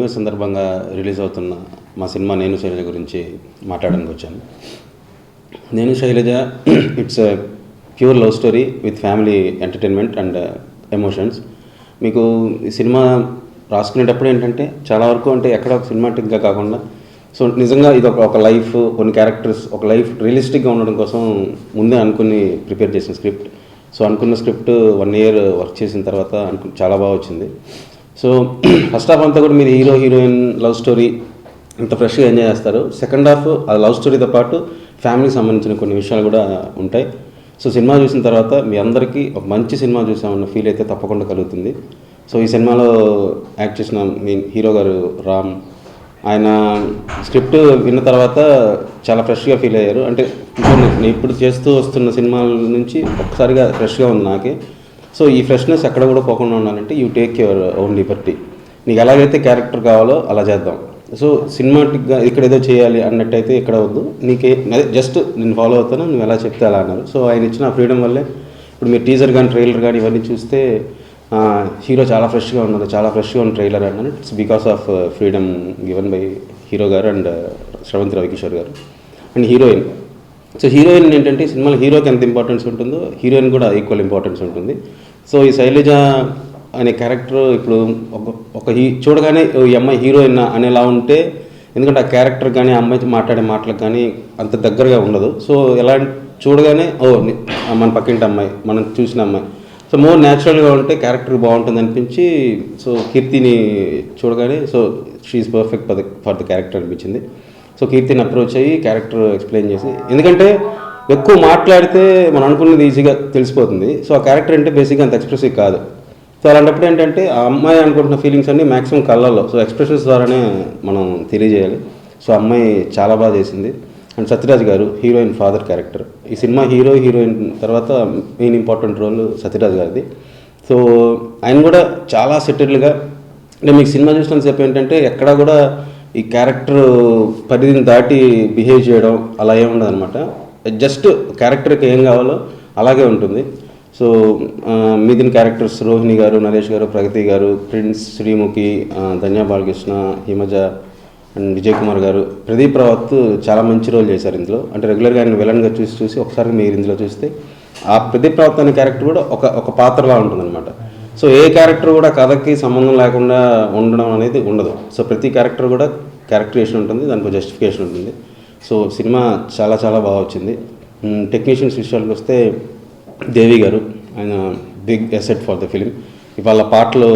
New year సందర్భంగా release అవుతున్న మా సినిమా నేను శైలజ గురించి మాట్లాడడానికి వచ్చాను. నేను Shailaja it's pure love story with family entertainment and emotions. మీకు ఈ సినిమా రాసుకునేటప్పుడు ఏంటంటే చాలా వరకు అంటే ఎక్కడ ఒక సినిమాటిక్గా కాకుండా సో నిజంగా ఇది ఒక లైఫ్, కొన్ని క్యారెక్టర్స్, ఒక లైఫ్ రియలిస్టిక్గా ఉండడం కోసం ముందే అనుకుని ప్రిపేర్ చేసిన స్క్రిప్ట్. సో అనుకున్న స్క్రిప్ట్ 1 year వర్క్ చేసిన తర్వాత చాలా బాగా వచ్చింది. సో ఫస్ట్ హాఫ్ అంతా కూడా మీరు హీరో హీరోయిన్ లవ్ స్టోరీ ఇంత ఫ్రెష్గా ఎంజాయ్ చేస్తారు. సెకండ్ హాఫ్ ఆ లవ్ స్టోరీతో పాటు ఫ్యామిలీకి సంబంధించిన కొన్ని విషయాలు కూడా ఉంటాయి. సో సినిమా చూసిన తర్వాత మీ అందరికీ ఒక మంచి సినిమా చూసామన్న ఫీల్ అయితే తప్పకుండా కలుగుతుంది. సో ఈ సినిమాలో యాక్ట్ చేసిన మీ హీరో గారు రామ్, ఆయన స్క్రిప్ట్ విన్న తర్వాత చాలా ఫ్రెష్గా ఫీల్ అయ్యారు. అంటే ఇప్పుడు చేస్తూ వస్తున్న సినిమాల నుంచి ఒక్కసారిగా ఫ్రెష్గా ఉంది నాకే. సో ఈ ఫ్రెష్నెస్ ఎక్కడ కూడా పోకుండా ఉండాలంటే you take your own Liberty. నీకు ఎలాగైతే క్యారెక్టర్ కావాలో అలా చేద్దాం. సో సినిమాటిక్గా ఇక్కడ ఏదో చేయాలి అన్నట్టయితే ఇక్కడ వద్దు, నీకే అదే జస్ట్ నేను ఫాలో అవుతాను, నువ్వు ఎలా చెప్తే అలా అన్నారు. సో ఆయన ఇచ్చిన ఫ్రీడమ్ వల్లే ఇప్పుడు మీరు టీజర్ కానీ ట్రైలర్ కానీ ఇవన్నీ చూస్తే హీరో చాలా ఫ్రెష్గా ఉన్నది, చాలా ఫ్రెష్గా ఉన్న ట్రైలర్ అన్నాను. It's because of freedom given by hero గారు అండ్ శ్రవంతి రవికిషోర్ గారు అండ్ హీరోయిన్. సో హీరోయిన్ ఏంటంటే సినిమాలో హీరోకి ఎంత ఇంపార్టెన్స్ ఉంటుందో హీరోయిన్ కూడా ఈక్వల్ ఇంపార్టెన్స్ ఉంటుంది. సో ఈ శైలజ అనే క్యారెక్టర్ ఇప్పుడు ఒక చూడగానే ఈ అమ్మాయి హీరోయిన్ అనేలా ఉంటే, ఎందుకంటే ఆ క్యారెక్టర్ కానీ ఆ అమ్మాయితో మాట్లాడే మాటలకు కానీ అంత దగ్గరగా ఉండదు. సో ఎలా చూడగానే మన పక్కింటి అమ్మాయి, మనం చూసిన అమ్మాయి, సో మోర్ న్యాచురల్గా ఉంటే క్యారెక్టర్ బాగుంటుంది అనిపించి సో కీర్తిని చూడగానే so she's perfect for the character అనిపించింది. సో కీర్తిని అప్రోచ్ అయ్యి క్యారెక్టర్ ఎక్స్ప్లెయిన్ చేసి, ఎందుకంటే ఎక్కువ మాట్లాడితే మనం అనుకున్నది ఈజీగా తెలిసిపోతుంది. సో ఆ క్యారెక్టర్ అంటే బేసిక్గా అంత ఎక్స్ప్రెసివ్ కాదు. సో అలాంటప్పుడు ఏంటంటే ఆ అమ్మాయి అనుకుంటున్న ఫీలింగ్స్ అన్నీ మ్యాక్సిమం కళ్ళల్లో, సో ఎక్స్ప్రెషన్స్ ద్వారానే మనం తెలియజేయాలి. సో అమ్మాయి చాలా బాగా చేసింది. అండ్ సత్యరాజ్ గారు హీరోయిన్ ఫాదర్ క్యారెక్టర్. ఈ సినిమా హీరో హీరోయిన్ తర్వాత మెయిన్ ఇంపార్టెంట్ రోల్ సత్యరాజ్ గారిది. సో ఆయన కూడా చాలా సెటిల్డ్గా, అంటే మీకు సినిమా చూసినంతసేపు ఏంటంటే ఎక్కడా కూడా ఈ క్యారెక్టర్ పరిధిని దాటి బిహేవ్ చేయడం అలా ఏముండదు అనమాట. జస్ట్ క్యారెక్టర్కి ఏం కావాలో అలాగే ఉంటుంది. సో మిగిలిన క్యారెక్టర్స్ రోహిణి గారు, నరేష్ గారు, ప్రగతి గారు, ప్రిన్స్, శ్రీముఖి, ధన్యా బాలకృష్ణ, హిమజ అండ్ విజయ్ కుమార్ గారు, ప్రదీప్ రావత్ చాలా మంచి రోల్ చేశారు ఇందులో. అంటే రెగ్యులర్గా ఆయన విలన్గా చూసి ఒకసారి మీరు ఇందులో చూస్తే ఆ ప్రదీప్ రావత్ అనే క్యారెక్టర్ కూడా ఒక పాత్రలా ఉంటుందన్నమాట. సో ఏ క్యారెక్టర్ కూడా కథకి సంబంధం లేకుండా ఉండడం అనేది ఉండదు. సో ప్రతి క్యారెక్టర్ కూడా క్యారెక్టరేషన్ ఉంటుంది, దానికి జస్టిఫికేషన్ ఉంటుంది. సో సినిమా చాలా చాలా బాగా వచ్చింది. టెక్నీషియన్స్ విషయాలకు వస్తే దేవి గారు, ఆయన big asset for the film. ఇవాళ పాటలు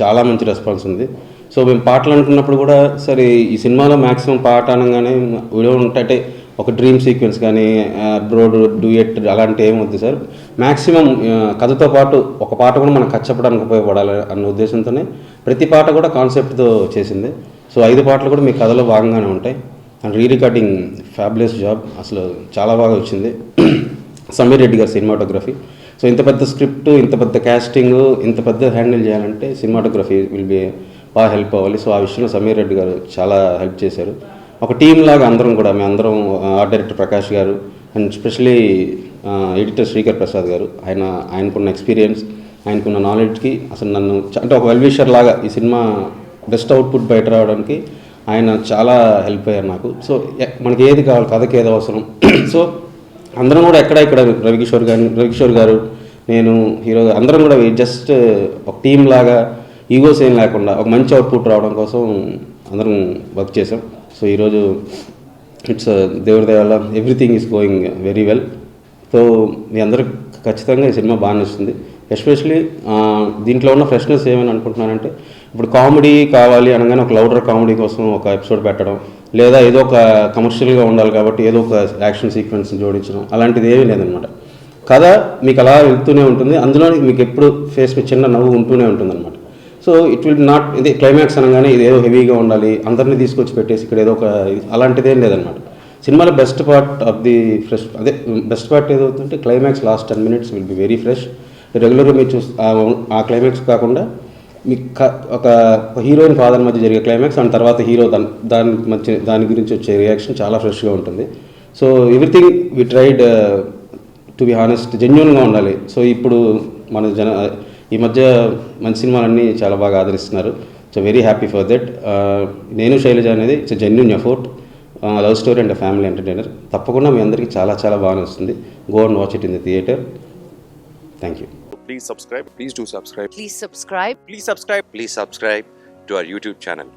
చాలా మంచి రెస్పాన్స్ ఉంది. సో మేము పాటలు అనుకున్నప్పుడు కూడా సరే ఈ సినిమాలో మ్యాక్సిమం పాట అనగానే వీడియో ఉంటే ఒక డ్రీమ్ సీక్వెన్స్ కానీ బ్రోడ్ డూయెట్ అలాంటి ఏమవుతుంది సార్. మ్యాక్సిమం కథతో పాటు ఒక పాట కూడా మనకు కచ్చపడానికి ఉపయోగపడాలి అన్న ఉద్దేశంతోనే ప్రతి పాట కూడా కాన్సెప్ట్తో చేసింది. సో 5 పాటలు కూడా మీ కథలో భాగంగానే ఉంటాయి. అండ్ రికార్డింగ్ ఫ్యాబులస్ జాబ్, అసలు చాలా బాగా వచ్చింది. సమీర్ రెడ్డి గారి సినిమాటోగ్రఫీ. సో ఇంత పెద్ద స్క్రిప్ట్, ఇంత పెద్ద క్యాస్టింగ్, ఇంత పెద్ద హ్యాండిల్ చేయాలంటే సినిమాటోగ్రఫీ విల్ బి బాగా హెల్ప్ అవ్వాలి. సో ఆ విషయంలో సమీర్ రెడ్డి గారు చాలా హెల్ప్ చేశారు. ఒక టీమ్ లాగా అందరం కూడా, మేము అందరం ఆర్ట్ డైరెక్టర్ ప్రకాష్ గారు and specially editor Srikar Prasad గారు, ఆయనకున్న ఎక్స్పీరియన్స్, ఆయనకున్న నాలెడ్జ్కి అసలు నన్ను అంటే ఒక వెల్విషర్ లాగా ఈ సినిమా బెస్ట్ అవుట్పుట్ బయట రావడానికి ఆయన చాలా హెల్ప్ అయ్యారు నాకు. సో మనకి ఏది కావాలి, కథకి ఏది అవసరం, సో అందరం కూడా ఇక్కడ రవికిషోర్ గారు, నేను, హీరో అందరం కూడా జస్ట్ ఒక టీమ్ లాగా ఈగోస్ ఏం లేకుండా ఒక మంచి అవుట్పుట్ రావడం కోసం అందరం వర్క్ చేసాం. సో ఈరోజు ఇట్స్ దేవుడి దయ వల్ల everything is going very well. So మీ అందరికి ఖచ్చితంగా ఈ సినిమా బాగా నచ్చుతుంది. ఎస్పెషలీ దీంట్లో ఉన్న ఫ్రెష్నెస్ ఏమని అనుకుంటున్నానంటే, ఇప్పుడు కామెడీ కావాలి అనగానే ఒక లౌడర్ కామెడీ కోసం ఒక ఎపిసోడ్ పెట్టడం, లేదా ఏదో ఒక కమర్షియల్గా ఉండాలి కాబట్టి ఏదో ఒక యాక్షన్ సీక్వెన్స్ జోడించడం, అలాంటిది ఏమీ లేదనమాట. కథ మీకు అలా వెళ్తూనే ఉంటుంది, అందులో మీకు ఎప్పుడు ఫేస్ మీద చిన్న నవ్వు ఉంటూనే ఉంటుంది అనమాట. సో ఇట్ విల్ నాట్ ఇది క్లైమాక్స్ అనగానే ఇది ఏదో హెవీగా ఉండాలి, అందరినీ తీసుకొచ్చి పెట్టేసి ఇక్కడ ఏదో ఒక అలాంటిదేం లేదనమాట. సినిమాలో best part of the fresh, అదే బెస్ట్ పార్ట్ ఏదవుతుందంటే climax last 10 minutes will be very fresh. రెగ్యులర్గా మీరు ఆ క్లైమాక్స్ కాకుండా మీకు ఒక హీరోయిన్ ఫాదర్ మధ్య జరిగే క్లైమాక్స్ అండ్ తర్వాత హీరో దాని గురించి వచ్చే రియాక్షన్ చాలా ఫ్రెష్గా ఉంటుంది. So everything we tried to be honest, జెన్యూన్గా ఉండాలి. సో ఇప్పుడు మన ఈ మధ్య మంచి సినిమాలన్నీ చాలా బాగా ఆదరిస్తున్నారు. So very happy for that. Nenu Sailaja అనేది it's genuine effort, love story and family entertainer. తప్పకుండా మీ అందరికీ చాలా చాలా బాగా వస్తుంది. Go and watch it in the theatre. Thank you. Please subscribe. Please do subscribe. Please subscribe. Please subscribe. Please subscribe to our YouTube channel.